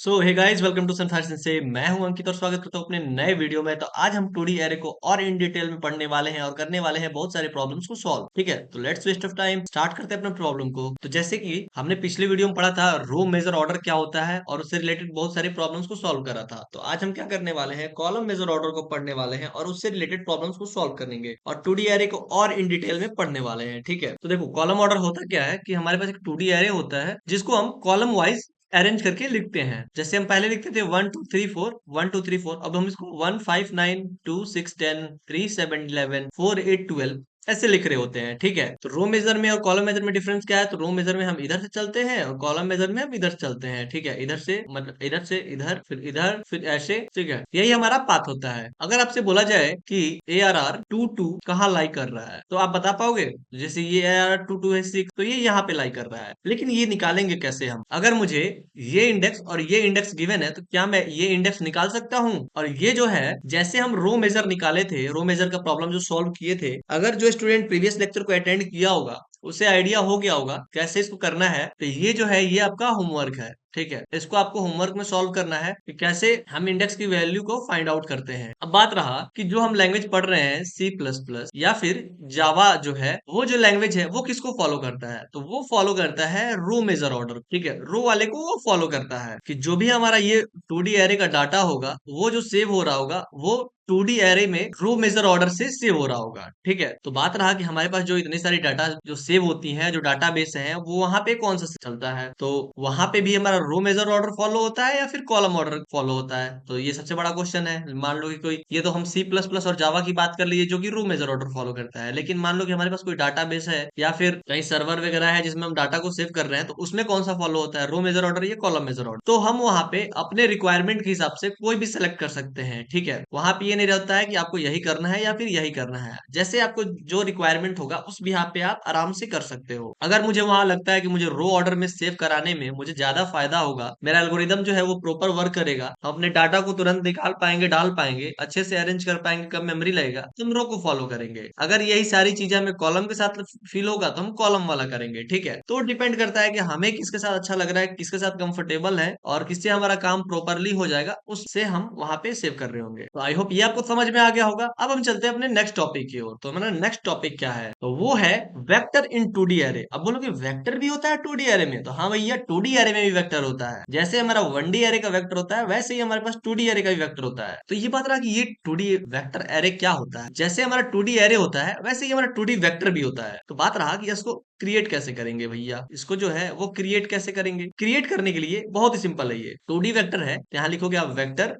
So hey guys, welcome to संथार से मैं हूं अंकित और स्वागत करता हूं अपने नए वीडियो में। तो आज हम 2D एरे को और इन डिटेल में पढ़ने वाले हैं और करने वाले हैं बहुत सारे प्रॉब्लम्स को सॉल्व। ठीक है, तो let's waste of time, start करते हैं अपने प्रॉब्लम को। तो जैसे कि हमने पिछले वीडियो में पढ़ा था रो मेजर ऑर्डर क्या होता है और उससे रिलेटेड बहुत सारे प्रॉब्लम्स को सॉल्व करा था। तो आज हम क्या करने वाले हैं, कॉलम मेजर ऑर्डर को पढ़ने वाले हैं और उससे रिलेटेड प्रॉब्लम्स को सॉल्व करेंगे और 2D एरे को और इन डिटेल में पढ़ने वाले हैं। ठीक है, तो देखो कॉलम ऑर्डर होता क्या है कि हमारे पास एक 2D एरे होता है जिसको हम कॉलम वाइज अरेंज करके लिखते हैं। जैसे हम पहले लिखते थे 1 2 3 4 1 2 3 4, अब हम इसको 1 5 9 2 6 10 3 7 11 4 8 12 ऐसे लिख रहे होते हैं। ठीक है, तो रो मेजर में और कॉलम मेजर में डिफरेंस क्या है? तो रो मेजर में हम इधर से चलते हैं और कॉलम मेजर में हम इधर से चलते हैं। ठीक है, इधर से मतलब इधर फिर ऐसे। ठीक है, यही हमारा पाथ होता है। अगर आपसे बोला जाए कि ARR 22 कहाँ लाई कर रहा है तो आप बता पाओगे? जैसे ये ARR 22 है 6, तो ये यहाँ पे लाई कर रहा है, लेकिन ये निकालेंगे कैसे हम? अगर मुझे ये इंडेक्स और ये इंडेक्स गिवन है तो क्या मैं ये इंडेक्स निकाल सकता हूँ? और ये जो है, जैसे हम रो मेजर निकाले थे, रो मेजर का प्रॉब्लम जो सॉल्व किए थे, अगर जो स्टूडेंट प्रीवियस लेक्चर को अटेंड किया होगा उसे आइडिया हो गया होगा कैसे इसको करना है। तो ये जो है ये आपका होमवर्क है। ठीक है, इसको आपको होमवर्क में सॉल्व करना है कि कैसे हम इंडेक्स की वैल्यू को फाइंड आउट करते हैं। अब बात रहा कि जो हम लैंग्वेज पढ़ रहे हैं C++ या फिर जावा जो है, वो जो लैंग्वेज है वो किसको फॉलो करता है? तो वो फॉलो करता है रो मेजर ऑर्डर। ठीक है, रो वाले को वो फॉलो करता है कि जो भी हमारा ये 2D एरे का डाटा होगा वो जो सेव हो रहा होगा वो 2D एरे में रो मेजर ऑर्डर से सेव हो रहा होगा। ठीक है, तो बात रहा कि हमारे पास जो इतनी सारी डाटा जो सेव होती हैं, जो डाटाबेस है, वो वहां पे कौन सा चलता है? तो वहां पे भी हमारा रो मेजर ऑर्डर फॉलो होता है या फिर कॉलम ऑर्डर फॉलो होता है? तो ये सबसे बड़ा क्वेश्चन है। मान लो कि कोई, ये तो हम C++ और जावा की बात कर लीजिए जो कि रो मेजर ऑर्डर फॉलो करता है, लेकिन मान लो कि हमारे पास कोई डाटाबेस है या फिर कहीं सर्वर वगैरह है जिसमें हम डाटा को सेव कर रहे हैं, तो उसमें कौन सा फॉलो होता है, रो मेजर ऑर्डर या कॉलम मेजर ऑर्डर? तो हम वहां पे अपने रिक्वायरमेंट के हिसाब से कोई भी सिलेक्ट कर सकते हैं। ठीक है, वहां पे ये नहीं रहता है कि आपको यही करना है या फिर यही करना है। जैसे आपको जो रिक्वायरमेंट होगा उस बिहाफ पे आप आराम से कर सकते हो। अगर मुझे वहां लगता है कि मुझे रो ऑर्डर में सेव कराने में मुझे ज्यादा फायदा होगा, मेरा एल्गोरिदम जो है वो प्रॉपर वर्क करेगा, हम अपने डाटा को तुरंत निकाल पाएंगे, डाल पाएंगे, अच्छे से अरेंज कर पाएंगे, कम मेमोरी लगेगा, तो हम रो को फॉलो करेंगे। अगर यही सारी चीजें हमें कॉलम के साथ फील होगा तो हम कॉलम वाला करेंगे। ठीक है, तो डिपेंड करता है कि हमें किसके साथ अच्छा लग रहा है, किसके साथ कंफर्टेबल है और किससे हमारा काम प्रॉपरली हो जाएगा, उससे हम वहां पे सेव कर रहे होंगे। तो आई होप ये आपको समझ में आ गया होगा। अब हम चलते हैं अपने नेक्स्ट टॉपिक की ओर। तो हमारा नेक्स्ट टॉपिक क्या है? तो वो है वेक्टर इन 2D एरे। अब बोलोगे वेक्टर भी होता है 2D एरे में? तो हाँ भैया, 2D एरे में भी वेक्टर होता है। जैसे हमारा 1D एरे का वेक्टर होता है वैसे ही हमारे पास 2D एरे का भी वेक्टर होता है। तो ये बात रहा कि ये 2D वेक्टर एरे क्या होता है। जैसे हमारा 2D एरे होता है वैसे ही हमारा 2D वेक्टर भी होता है। तो बात रहा कि इसको क्रिएट कैसे करेंगे भैया, इसको जो है वो क्रिएट कैसे करेंगे? क्रिएट करने के लिए बहुत ही सिंपल है। ये 2D वेक्टर है, यहाँ लिखोगे आप वेक्टर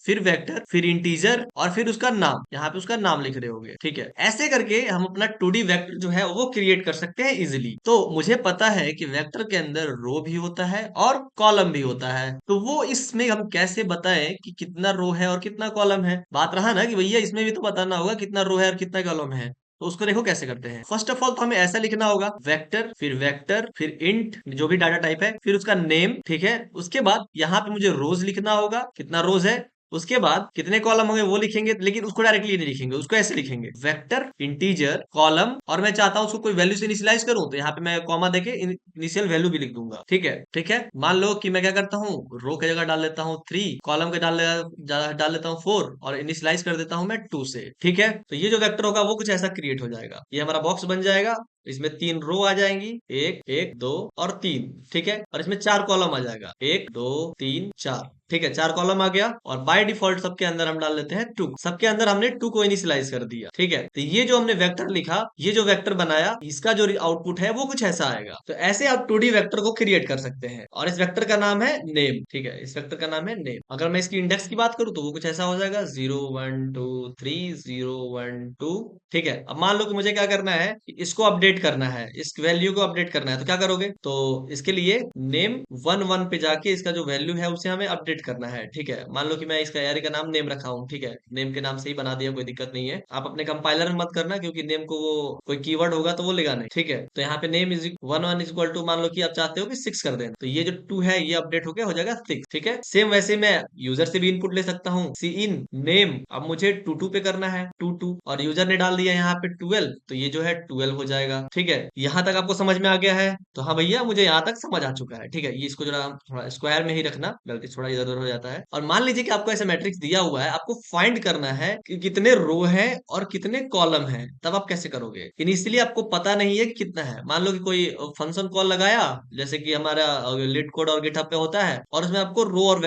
फिर इंटीजर और फिर उसका नाम, यहाँ पे उसका नाम लिख रहे होगे। ठीक है, ऐसे करके हम अपना 2D वेक्टर जो है वो क्रिएट कर सकते हैं इजिली। तो मुझे पता है कि वेक्टर के अंदर रो भी होता है और कॉलम भी होता है, तो वो इसमें हम कैसे बताएं कि कितना रो है और कितना कॉलम है? बात रहा ना कि भैया इसमें भी तो बताना होगा कितना रो है और कितना कॉलम है। तो उसको देखो कैसे करते हैं। फर्स्ट ऑफ ऑल तो हमें ऐसा लिखना होगा, वेक्टर फिर इंट जो भी डाटा टाइप है, फिर उसका नेम। ठीक है, उसके बाद यहाँ पे मुझे रोज लिखना होगा, कितना रोज है। उसके बाद कितने कॉलम होंगे वो लिखेंगे, लेकिन उसको डायरेक्टली नहीं लिखेंगे, उसको ऐसे लिखेंगे, वेक्टर इंटीजर कॉलम, और मैं चाहता हूं उसको कोई वैल्यू से इनिशियलाइज करूं तो यहाँ पे मैं कॉमा देके इनिशियल वैल्यू भी लिख दूंगा। ठीक है, ठीक है। मान लो कि मैं क्या करता हूँ, रो की जगह डाल देता हूँ 3, कॉलम के डाल देता हूँ 4 और इनिशियलाइज कर देता हूँ मैं 2 से। ठीक है, तो ये जो वेक्टर होगा वो कुछ ऐसा क्रिएट हो जाएगा। ये हमारा बॉक्स बन जाएगा, इसमें 3 रो आ जाएंगी, 1 1 2 और 3। ठीक है, और इसमें 4 कॉलम आ जाएगा, 1 2 3 4। ठीक है, 4 कॉलम आ गया और बाय डिफॉल्ट सबके अंदर हम डाल देते हैं 2। सबके अंदर हमने 2 को इनिशियलाइज कर दिया। ठीक है, तो ये जो हमने वेक्टर लिखा, ये जो वेक्टर बनाया, इसका जो आउटपुट है वो कुछ ऐसा आएगा। तो ऐसे आप 2D वेक्टर को क्रिएट कर सकते हैं और इस वेक्टर का नाम है नेम। ठीक है, इस वेक्टर का नाम है नेम। अगर मैं इसकी इंडेक्स की बात करूं तो वो कुछ ऐसा हो जाएगा, 0 1 2 3 0 1 2। ठीक है, अब मान लो कि मुझे क्या करना है, इसको अपडेट करना है, इस वैल्यू को अपडेट करना है, तो क्या करोगे? तो इसके लिए नेम 1 1 पे जाके इसका जो वैल्यू है उसे हमें अपडेट करना है। ठीक है, मान लो कि मैं इसका एरे का नाम नेम रखा हूँ। ठीक है, नेम के नाम से ही बना दिया, कोई दिक्कत नहीं है। आप अपने कंपाइलर में मत करना क्योंकि नेम को वो कोई कीवर्ड होगा तो वो लेगा नहीं। ठीक है, तो यहाँ पे नेम इज 1 1 मान लो कि आप चाहते हो कि 6 कर दें, तो ये जो 2 है ये अपडेट होकर हो जाएगा 6। ठीक है, सेम वैसे मैं यूजर से भी इनपुट ले सकता हूँ, सी इन नेम, अब मुझे 2 2 पे करना है 2 2, और यूजर ने डाल दिया यहाँ पे 12, तो ये जो है 12 हो जाएगा। ठीक है, यहाँ तक आपको समझ में आ गया है? तो हाँ भैया, मुझे यहाँ तक समझ आ चुका है। ठीक है, ये इसको जरा थोड़ा स्क्वायर में ही रखना, गलती थोड़ा इधर उधर हो जाता है। और मान लीजिए कि आपको ऐसे मैट्रिक्स दिया हुआ है, आपको फाइंड करना है कि कितने रो है और कितने कॉलम है। तब आप कैसे करोगे? इनिशियली आपको पता नहीं है कि कितना है। मान लो कि कोई फंक्शन कॉल लगाया, जैसे कि हमारा लीड कोड और गिटहब पे होता है, और उसमें आपको रो और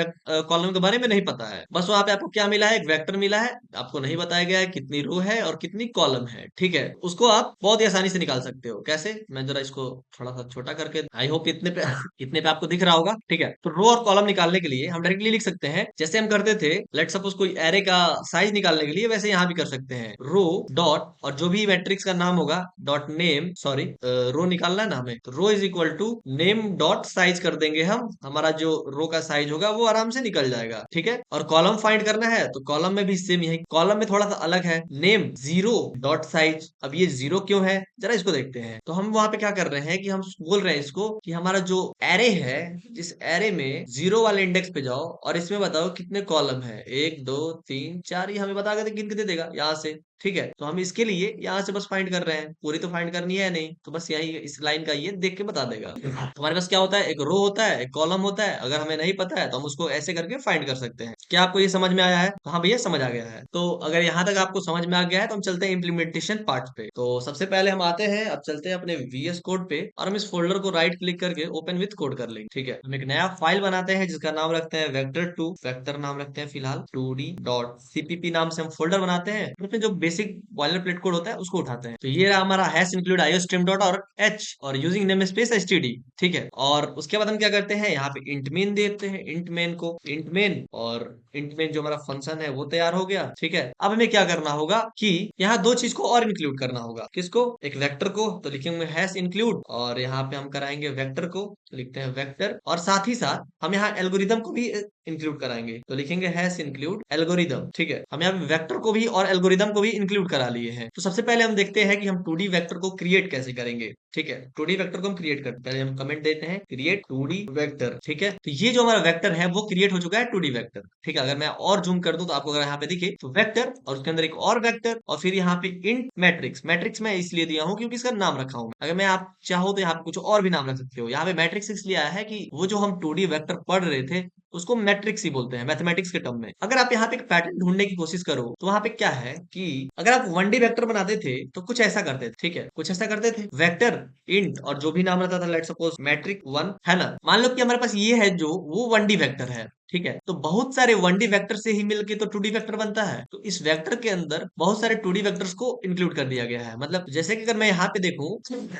कॉलम के बारे में नहीं पता है। बस वहां पे आपको क्या मिला है? एक वेक्टर मिला है, आपको नहीं बताया गया है कितनी रो है और कितनी कॉलम है। ठीक है, उसको आप बहुत ही आसानी से निकाल सकते हो। कैसे? मैं जरा इसको थोड़ा सा छोटा करके, आई होप इतने पे इतने पे आपको दिख रहा होगा। ठीक है, तो रो और कॉलम निकालने के लिए हम डायरेक्टली लिख सकते हैं, जैसे हम करते थे लेट सपोज कोई एरे का साइज निकालने के लिए, वैसे यहाँ भी कर सकते हैं। रो डॉट और जो भी मैट्रिक्स का नाम होगा डॉट नेम, सॉरी रो निकालना है ना हमें, तो row is equal to name dot size कर देंगे हम। हमारा जो रो का साइज होगा वो आराम से निकल जाएगा। ठीक है, और कॉलम फाइंड करना है तो कॉलम में भी सेम यही, कॉलम में थोड़ा सा अलग है, नेम जीरो डॉट साइज। अब ये जीरो क्यों है, जरा इसको देखते हैं। तो हम वहां पे क्या कर रहे हैं कि हम बोल रहे हैं इसको कि हमारा जो एरे है, इस एरे में जीरो वाले इंडेक्स पे जाओ और इसमें बताओ कितने कॉलम है, 1 2 3 4, ये हमें बता के गिन के दे देगा यहाँ से। ठीक है, तो हम इसके लिए यहाँ से बस फाइंड कर रहे हैं, पूरी तो फाइंड करनी है नहीं, तो बस यही इस लाइन का ये देख के बता देगा। हमारे पास क्या होता है, एक रो होता है, एक कॉलम होता है। अगर हमें नहीं पता है तो हम उसको ऐसे करके फाइंड कर सकते हैं। क्या आपको ये समझ में आया है? तो हाँ भैया, समझ आ गया है। तो अगर यहाँ तक आपको समझ में आ गया है तो हम चलते हैं इम्प्लीमेंटेशन पार्ट पे। तो सबसे पहले हम आते हैं, अब चलते हैं अपने VS कोड पे, और हम इस फोल्डर को राइट क्लिक करके ओपन विथ कोड कर लेंगे। ठीक है, हम एक नया फाइल बनाते हैं जिसका नाम रखते हैं वेक्टर 2, वेक्टर नाम रखते हैं फिलहाल 2d.cpp नाम से हम फोल्डर बनाते हैं। उसमें जो बेसिक बॉयलर प्लेट कोड होता है उसको उठाते हैं। तो ये रहा हमारा hash include IO stream dot और एच और यूजिंग नेम स्पेस एसटीडी। ठीक है, और उसके बाद हम क्या करते हैं, यहाँ पे इंट मेन देते हैं, इंट मेन को इंट मेन, और इंट मेन जो हमारा फंक्शन है वो तैयार हो गया। ठीक है, अब हमें क्या करना होगा कि यहाँ दो चीज को और इंक्लूड करना होगा। किसको? एक वेक्टर को, तो लिखेंगे हैश इंक्लूड, और यहाँ पे हम कराएंगे वेक्टर को, तो लिखते हैं वेक्टर, और साथ ही साथ हम यहाँ एल्गोरिदम को भी इंक्लूड कराएंगे, तो लिखेंगे हैश इंक्लूड एल्गोरिदम। ठीक है, हम यहाँ पे वेक्टर को भी और एल्गोरिदम को भी इंक्लूड करा लिए हैं। तो सबसे पहले हम देखते हैं कि हम 2D वेक्टर को क्रिएट कैसे करेंगे। ठीक है, 2D वेक्टर को हम क्रिएट करते हैं, पहले हम कमेंट देते हैं क्रिएट 2D वेक्टर। ठीक है, तो ये जो हमारा वेक्टर है वो क्रिएट हो चुका है 2D वेक्टर। ठीक है, अगर मैं और जूम कर दूं तो आपको अगर यहाँ पे दिखे तो वेक्टर और उसके अंदर एक और वेक्टर, और फिर यहाँ पे इंट मैट्रिक्स। मैट्रिक्स मैं इसलिए दिया हूँ क्योंकि इसका नाम रखा हूँ। अगर मैं आप चाहो तो यहाँ पे कुछ और भी नाम रख सकते हो। यहाँ पे मैट्रिक्स इसलिए आया है कि वो जो हम 2D वेक्टर पढ़ रहे थे उसको मैट्रिक्स ही बोलते हैं मैथमेटिक्स के टर्म में। अगर आप यहाँ पे एक पैटर्न ढूंढने की कोशिश करो तो वहां पे क्या है कि अगर आप 1D वेक्टर बनाते थे तो कुछ ऐसा करते थे। ठीक है, कुछ ऐसा करते थे, वेक्टर इंट और जो भी नाम रहता था, लेट सपोज मैट्रिक 1 है ना। मान लो कि हमारे पास ये है जो वो 1D वेक्टर है। ठीक है, तो बहुत सारे 1D वेक्टर से ही मिलके तो 2D वेक्टर बनता है। तो इस वेक्टर के अंदर बहुत सारे 2D वेक्टर्स को इंक्लूड कर दिया गया है। मतलब जैसे कि अगर मैं यहाँ पे देखूं,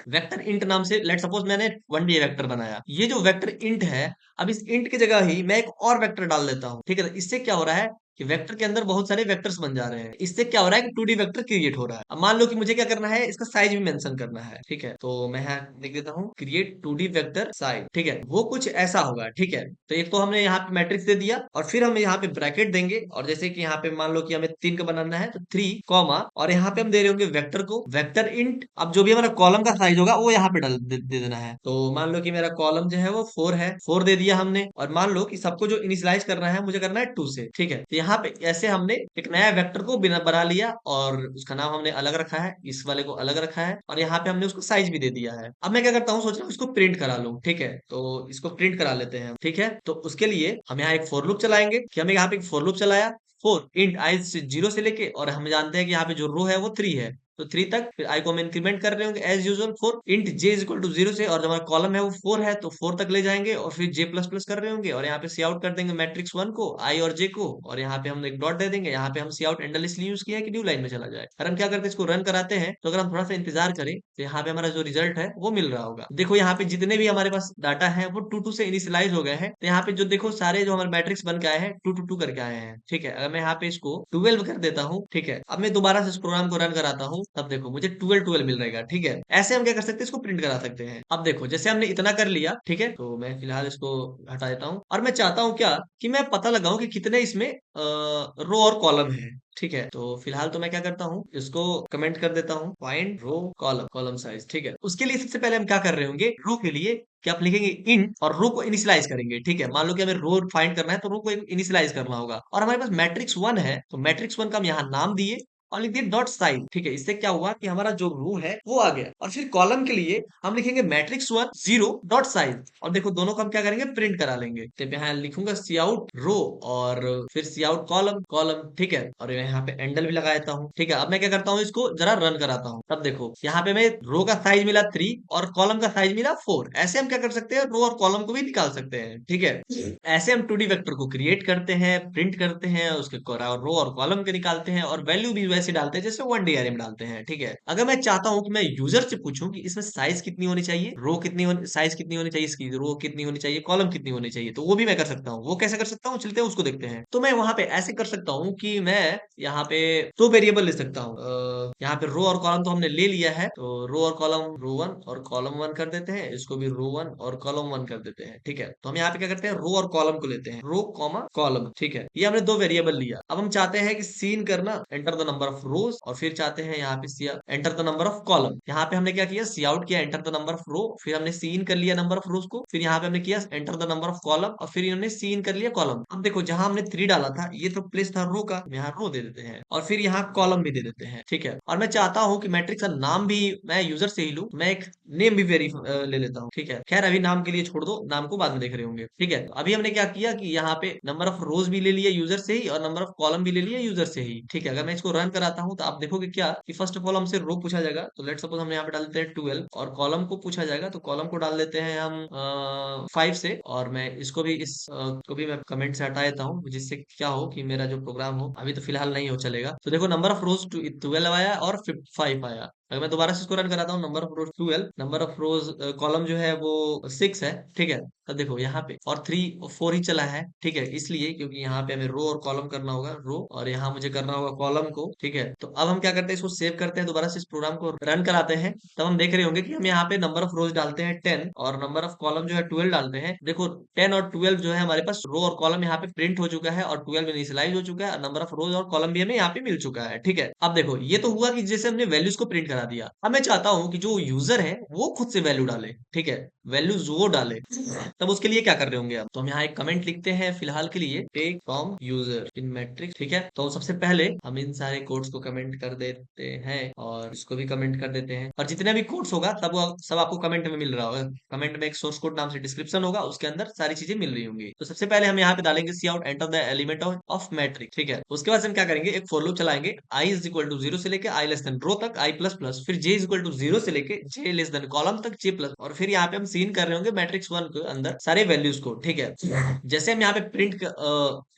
वेक्टर इंट नाम से लेट सपोज मैंने 1D वेक्टर बनाया, ये जो वेक्टर इंट है, अब इस इंट की जगह ही मैं एक और वेक्टर डाल देता हूँ। ठीक है, तो इससे क्या हो रहा है कि वेक्टर के अंदर बहुत सारे वेक्टर्स बन जा रहे हैं। इससे क्या हो रहा है कि 2D वेक्टर क्रिएट हो रहा है। अब मान लो कि मुझे क्या करना है, इसका साइज भी मेंशन करना है। ठीक है, तो मैं यहाँ लिख देता हूँ क्रिएट 2D वेक्टर साइज। ठीक है, वो कुछ ऐसा होगा। ठीक है, तो एक तो हमने यहाँ पे मैट्रिक्स दे दिया, और फिर हम यहाँ पे ब्रैकेट देंगे, और जैसे कि यहाँ पे मान लो कि हमें 3 का बनाना है तो 3 कॉमा, और यहाँ पे हम दे रहे होंगे वेक्टर को वेक्टर इंट। अब जो भी हमारा कॉलम का साइज होगा वो यहाँ पे दे देना है। तो मान लो कि मेरा कॉलम जो है वो 4 है, 4 दे दिया हमने, और मान लो कि सबको जो इनिशियलाइज करना है मुझे करना है 2 से। ठीक है, तो यहाँ पे ऐसे हमने एक नया वेक्टर को बना लिया, और उसका नाम हमने अलग रखा है, इस वाले को अलग रखा है, और यहाँ पे हमने उसको साइज भी दे दिया है। अब मैं क्या करता हूँ, सोच रहा हूँ इसको प्रिंट करा लूँ। ठीक है, तो इसको प्रिंट करा लेते हैं। ठीक है, तो उसके लिए हम यहाँ एक फॉर लूप चलाएंगे, कि हमें यहाँ पे एक फॉर लूप चलाया, फोर इंट आई से 0 से लेके, और हम जानते हैं कि यहाँ पे जो रो है वो 3 है, तो 3 तक। फिर आई को हम इंक्रीमेंट कर रहे होंगे as usual, 4 int J is equal to 0 से, और जो हमारा कॉलम है वो 4 है तो 4 तक ले जाएंगे, और फिर जे प्लस प्लस कर रहे होंगे, और यहाँ पे सी आउट कर देंगे मैट्रिक्स 1 को, आई और जे को, और यहाँ पे हम एक डॉट दे देंगे। यहाँ पे हम सी आउट एंडल इसलिए यूज किया है कि न्यू लाइन में चला जाए। और हम क्या करते हैं, इसको रन कराते हैं, तो अगर हम थोड़ा सा इंतजार करें तो यहाँ पे हमारा जो रिजल्ट है वो मिल रहा होगा। देखो यहाँ पे जितने भी हमारे पास डाटा है वो 2 2 से इनिशियलाइज हो गए हैं। तो यहाँ पे जो देखो सारे जो हमारे मैट्रिक्स बन के आए हैं 2 2 2 करके आए हैं। ठीक है, अगर मैं यहाँ पे इसको 12 कर देता हूँ, ठीक है, अब मैं दोबारा से इस प्रोग्राम को रन कराता हूँ, तब देखो मुझे 12 12 मिल रहेगा। ठीक है, ऐसे हम क्या कर सकते हैं, इसको प्रिंट करा सकते हैं। अब देखो जैसे हमने इतना कर लिया, ठीक है, तो मैं फिलहाल इसको हटा देता हूँ, और मैं चाहता हूँ क्या कि मैं पता लगाऊं कि कितने इसमें रो और कॉलम है। ठीक है, तो फिलहाल तो मैं क्या करता हूँ, इसको कमेंट कर देता हूँ find row column column size. ठीक है, उसके लिए सबसे पहले हम क्या कर रहे होंगे, रो के लिए कि आप लिखेंगे इन और रो को इनिशियलाइज करेंगे। ठीक है, मान लो कि हमें रो फाइंड करना है तो रो को इनिशियलाइज करना होगा, और हमारे पास मैट्रिक्स 1 है तो मैट्रिक्स 1 का हम यहाँ नाम दिए, और लिख दिए डॉट साइज। ठीक है, इससे क्या हुआ कि हमारा जो रो है वो आ गया। और फिर कॉलम के लिए हम लिखेंगे मैट्रिक्स 1 0 डॉट साइज, और देखो दोनों को हम क्या करेंगे, प्रिंट करा लेंगे। तो यहाँ लिखूंगा सी आउट रो और फिर सी आउट कॉलम कॉलम। ठीक है, और यहाँ पे एंडल भी लगा देता हूँ। ठीक है, अब मैं क्या करता हूँ, इसको जरा रन कराता हूँ। तब देखो यहाँ पे मैं रो का साइज मिला 3 और कॉलम का साइज मिला 4। ऐसे हम क्या कर सकते हैं, रो और कॉलम को भी निकाल सकते हैं। ठीक है, ऐसे हम 2D वेक्टर को क्रिएट करते हैं, प्रिंट करते हैं, उसके रो और कॉलम के निकालते हैं, और वैल्यू भी वैसे डालते हैं जैसे 1D एरे में डालते हैं। ठीक है, अगर मैं चाहता हूं कि मैं यूजर से पूछूं कि इसमें साइज कितनी होनी चाहिए, रो कितनी होनी, साइज कितनी होनी चाहिए, इसकी रो कितनी होनी चाहिए, कॉलम कितनी होनी चाहिए, तो वो भी मैं कर सकता हूँ। वो कैसे कर सकता हूँ, चलते हैं उसको देखते हैं। तो मैं वहां पे ऐसे कर सकता हूँ कि मैं यहाँ पे 2 वेरिएबल ले सकता हूँ। यहाँ पे रो और कॉलम तो हमने ले लिया है, तो रो और कॉलम रो 1 और कॉलम 1 कर देते हैं, इसको भी रो 1 और कॉलम 1 कर देते हैं। ठीक है, तो हम यहाँ पे क्या करते हैं, रो और कॉलम को लेते हैं, रो कॉमा कॉलम। ठीक है, ये हमने 2 वेरिएबल लिया। अब हम चाहते हैं कि सीन करना, एंटर द नंबर ऑफ रोज, और फिर चाहते हैं यहाँ पे enter the number of column. यहाँ पे हमने क्या किया, सी आउट किया, एंटर द नंबर ऑफ रो, फिर हमने सीन कर लिया नंबर ऑफ रोज को, फिर यहाँ पे हमने किया enter the number of column, और फिर इन्होंने सीन कर लिया कॉलम। अब देखो जहां हमने 3 डाला था, ये तो प्लेस था रो का, यहाँ रो दे देते हैं, और फिर यहाँ कॉलम भी दे देते हैं। ठीक है, और मैं चाहता हूँ कि मैट्रिक्स का नाम भी मैं यूजर से ही लूँ, मैं एक नेम भी वेरी ले लेता हूँ। ठीक है, खैर अभी नाम के लिए छोड़ दो, नाम को बाद में देख रहे होंगे। ठीक है, तो अभी हमने क्या किया कि यहाँ पे नंबर ऑफ रोज भी ले लिया यूजर से ही, और नंबर ऑफ कॉलम भी ले लिया यूजर से ही। ठीक है, अगर मैं इसको रन कराता हूँ तो आप देखोगे क्या कि फर्स्ट ऑफ ऑल हमसे रो पूछा जाएगा, तो लेट सपोज हमने यहाँ पे डाल देते हैं 12, और कॉलम को पूछा जाएगा तो कॉलम को डाल देते हैं हम 5 से। और मैं इसको भी को भी मैं कमेंट से हटा देता हूँ, जिससे क्या हो कि मेरा जो प्रोग्राम हो, अभी तो फिलहाल नहीं हो चलेगा। तो देखो नंबर ऑफ रोज 12 आया और 5 आया। अगर मैं दोबारा से इसको रन कराता हूँ, number of rose 12, number of rose column जो है वो 6 है। ठीक है, तो देखो यहाँ पे और 3 और 4 ही चला है। ठीक है, इसलिए क्योंकि यहाँ पे हमें रो और कॉलम करना होगा, रो, और यहाँ मुझे करना होगा कॉलम को। ठीक है, तो अब हम क्या करते हैं, इसको सेव करते हैं, दोबारा से इस प्रोग्राम को रन कराते हैं। तब हम देख रहे होंगे कि हम यहाँ पे नंबर ऑफ रोज डालते हैं 10 और नंबर ऑफ कॉलम जो है 12 डालते हैं। देखो 10 और 12 जो है हमारे पास रो और कॉलम यहाँ पे प्रिंट हो चुका है, और 12 इनिशियलाइज हो चुका है, नंबर ऑफ रोज और कॉलम भी हमें यहाँ पे मिल चुका है। ठीक है, अब देखो ये तो हुआ कि जैसे हमने वैल्यूज को प्रिंट करा दिया। अब मैं चाहता हूं कि जो यूजर है वो खुद से वैल्यू डाले। ठीक है, वैल्यूज वो डाले, तब उसके लिए क्या कर रहे होंगे। अब तो हम यहाँ एक कमेंट लिखते हैं फिलहाल के लिए, take from user in matrix. ठीक है, तो सबसे पहले हम इन सारे कोड्स को कमेंट कर देते हैं, और इसको भी कमेंट कर देते हैं, और जितने भी कोड्स होगा सब आपको कमेंट में मिल रहा होगा। कमेंट में एक सोर्स कोड नाम से डिस्क्रिप्शन होगा, उसके अंदर सारी चीजें मिल रही होंगी। तो सबसे पहले हम यहाँ पे डालेंगे cout enter the element of matrix. ठीक है, उसके बाद हम क्या करेंगे, एक फॉर लूप चलाएंगे, आई इज इक्वल टू 0 से लेके आई लेस देन रो तक, आई प्लस प्लस, फिर जे इज इक्वल टू 0 से लेके जे लेस देन कॉलम तक, जे प्लस, और फिर यहाँ पे हम सीन कर रहे होंगे मैट्रिक्स 1 के अंदर सारे वैल्यूज को। ठीक है, जैसे हम यहाँ पे प्रिंट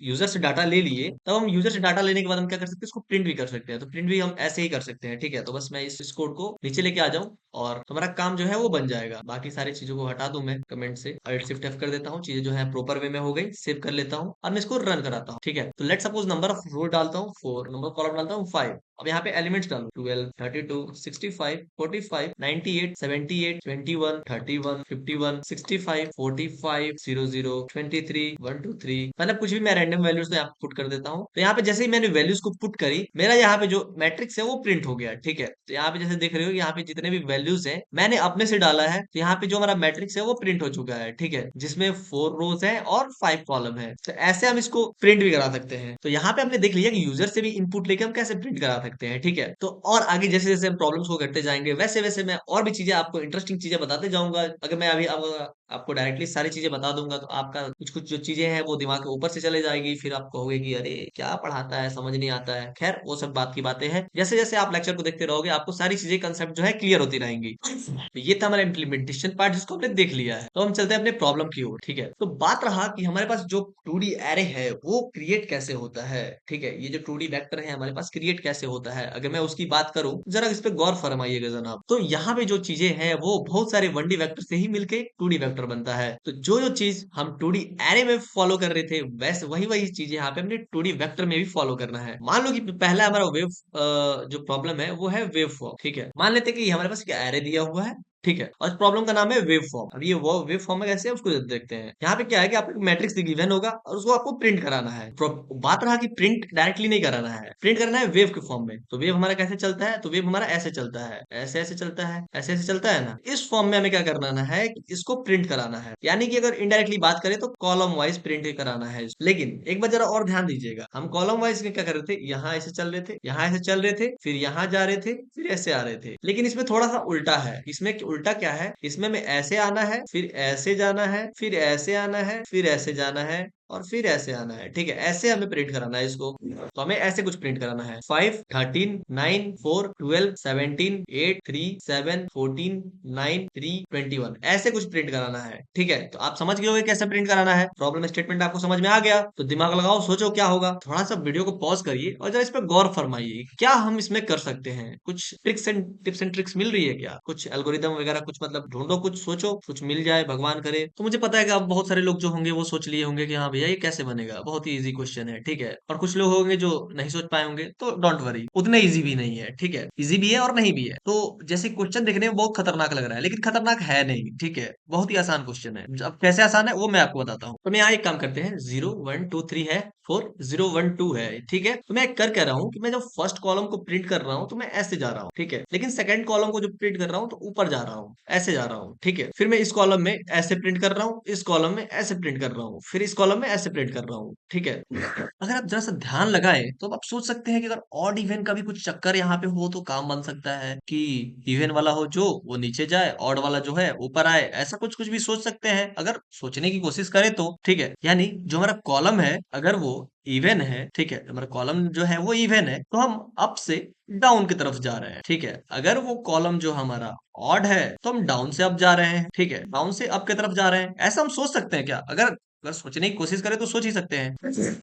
यूजर से डाटा ले लिए, तब हम यूजर से डाटा लेने के बाद हम क्या कर सकते हैं, इसको प्रिंट भी कर सकते हैं। तो प्रिंट भी हम ऐसे ही कर सकते हैं। ठीक है, तो बस मैं इस कोड को नीचे लेके आ जाऊं और हमारा काम जो है वो बन जाएगा। बाकी सारी चीजों को हटा दूं मैं कमेंट से, अल्ट शिफ्ट एफ कर देता हूँ, चीजें जो है प्रॉपर वे में हो गई, सेव कर लेता हूँ और मैं इसको रन कराता हूँ। ठीक है, तो लेट सपोज नंबर ऑफ रो डालता हूँ 4, नंबर ऑफ कॉलम डालता हूँ 5। अब यहाँ पे एलिमेंट्स डालो 12 32 65 45 98 78 21 31 51 65 45 00 23 123, मतलब कुछ भी मैं रैंडम वैल्यूज यहाँ पुट कर देता हूँ। तो यहाँ पे जैसे ही मैंने वैल्यूज को पुट करी, मेरा यहाँ पे जो मैट्रिक्स है वो प्रिंट हो गया। ठीक है, तो यहाँ पे जैसे देख रहे हो, यहाँ पे जितने भी वैल्यूज है मैंने अपने से डाला है, तो यहाँ पे जो हमारा मैट्रिक्स है वो प्रिंट हो चुका है। ठीक है, जिसमें 4 रोज है और 5 कॉलम है। तो ऐसे हम इसको प्रिंट भी करा सकते हैं। तो यहाँ पे हमने देख लिया कि यूजर से भी इनपुट लेके हम कैसे प्रिंट करा सकते हैं। ठीक है, तो और आगे जैसे जैसे हम प्रॉब्लम्स को करते जाएंगे, वैसे वैसे मैं और भी चीजें आपको इंटरेस्टिंग चीजें बताते जाऊंगा। अगर मैं अभी अब आपको डायरेक्टली सारी चीजें बता दूंगा तो आपका कुछ कुछ जो चीजें हैं वो दिमाग के ऊपर से चले जाएगी, फिर आप कहोगे कि अरे क्या पढ़ाता है, समझ नहीं आता है। खैर वो सब बात की बातें हैं, जैसे जैसे आप लेक्चर को देखते रहोगे आपको सारी चीजें कंसेप्ट जो है क्लियर होती रहेंगी। तो ये था हमारा इम्प्लीमेंटेशन पार्ट जिसको हमने देख लिया है। तो हम चलते हैं अपने प्रॉब्लम की ओर। ठीक है, तो बात रहा कि हमारे पास जो 2D एरे है वो क्रिएट कैसे होता है। ठीक है, ये जो 2D वेक्टर है हमारे पास क्रिएट कैसे होता है, अगर मैं उसकी बात करूं, जरा इस पे गौर फरमाइएगा जनाब। तो यहाँ पे जो चीजें हैं वो बहुत सारे 1D वेक्टर से ही मिलके एक 2D वेक्टर बनता है। तो जो जो चीज हम 2D एरे में फॉलो कर रहे थे, वैसे वही वही चीज यहाँ पे हमने 2D वेक्टर में भी फॉलो करना है। मान लो कि पहला हमारा वेव जो प्रॉब्लम है वो है वेव फॉर्म। ठीक है, मान लेते हैं कि हमारे पास एक एरे दिया हुआ है ठीक है। और इस प्रॉब्लम का नाम है वेव फॉर्म। अब ये वो वेव फॉर्म है कैसे है उसको देखते हैं। यहाँ पे क्या है कि आपको एक मैट्रिक्स गिवन होगा और उसको आपको प्रिंट कराना है। बात रहा कि प्रिंट डायरेक्टली नहीं कराना है, प्रिंट करना है वेव के फॉर्म में। तो वेव हमारा कैसे चलता है, तो वेव हमारा ऐसे चलता है, ऐसे ऐसे चलता है, ऐसे ऐसे चलता है ना। इस फॉर्म में हमें क्या करना है कि इसको प्रिंट कराना है। यानी कि अगर इनडायरेक्टली बात करें तो कॉलम वाइज प्रिंट कराना है। लेकिन एक बार जरा और ध्यान दीजिएगा, हम कॉलम वाइज क्या कर रहे थे, यहाँ ऐसे चल रहे थे, यहाँ ऐसे चल रहे थे, फिर यहाँ जा रहे थे, फिर ऐसे आ रहे थे। लेकिन इसमें थोड़ा सा उल्टा है। इसमें उल्टा क्या है, इसमें हमें ऐसे आना है, फिर ऐसे जाना है, फिर ऐसे आना है, फिर ऐसे जाना है और फिर ऐसे आना है। ठीक है, ऐसे हमें प्रिंट कराना है इसको। तो हमें ऐसे कुछ प्रिंट कराना है, 5 13 9 4 12 17 8 3 7 14 9 3 21, ऐसे कुछ प्रिंट कराना है। ठीक है, तो आप समझ गए होंगे कैसे प्रिंट कराना है। प्रॉब्लम स्टेटमेंट आपको समझ में आ गया, तो दिमाग लगाओ, सोचो क्या होगा। थोड़ा सा वीडियो को पॉज करिए और जरा इस पर गौर फरमाइए, क्या हम इसमें कर सकते हैं। कुछ tricks and tips and tricks मिल रही है क्या, कुछ एल्गोरिदम वगैरह, कुछ मतलब ढूंढो, कुछ सोचो, कुछ मिल जाए, भगवान करे। तो मुझे पता है कि आप बहुत सारे लोग जो होंगे वो सोच लिए होंगे कि हाँ भैया ये कैसे बनेगा, बहुत ही इजी क्वेश्चन है। ठीक है, और कुछ लोग होंगे जो नहीं सोच पाए होंगे, तो डोंट वरी, उतना इजी भी नहीं है। ठीक है, इजी भी है और नहीं भी है। तो जैसे क्वेश्चन देखने में बहुत खतरनाक लग रहा है, लेकिन खतरनाक है नहीं। ठीक है, बहुत ही आसान क्वेश्चन है। अब कैसे आसान है वो मैं आपको बताता हूँ। तो मैं यहाँ एक काम करते हैं, 0 1 2 3 है, 4 0 1 2 है। ठीक है, तो मैं कर कह रहा हूँ कि मैं जब फर्स्ट कॉलम को प्रिंट कर रहा हूँ तो मैं ऐसे जा रहा हूँ। ठीक है, लेकिन सेकंड कॉलम को जो प्रिंट कर रहा हूँ तो ऊपर जा रहा हूँ, ऐसे जा रहा हूँ। ठीक है, फिर मैं इस कॉलम में ऐसे प्रिंट कर रहा हूँ, इस कॉलम में ऐसे प्रिंट कर रहा हूँ, फिर इस कॉलम में ऐसे प्रिंट कर रहा हूँ। ठीक है, अगर आप जरा सा ध्यान लगाएं तो आप सोच सकते हैं कि अगर ऑड इवन का भी कुछ चक्कर यहाँ पे हो तो काम बन सकता है कि इवन वाला हो जो वो नीचे जाए, ऑड वाला जो है ऊपर आए। ऐसा कुछ कुछ भी सोच सकते हैं अगर सोचने की कोशिश करें तो। ठीक है, यानी जो हमारा कॉलम है अगर वो इवन है, ठीक है, हमारा कॉलम जो है वो इवन है, तो हम अप से डाउन की तरफ जा रहे हैं। ठीक है, अगर वो कॉलम जो हमारा ऑड है तो हम डाउन से अप जा रहे हैं। ठीक है, डाउन से अप की तरफ जा रहे हैं। ऐसा हम सोच सकते हैं क्या, अगर अगर सोचने की कोशिश करें तो सोच ही सकते हैं।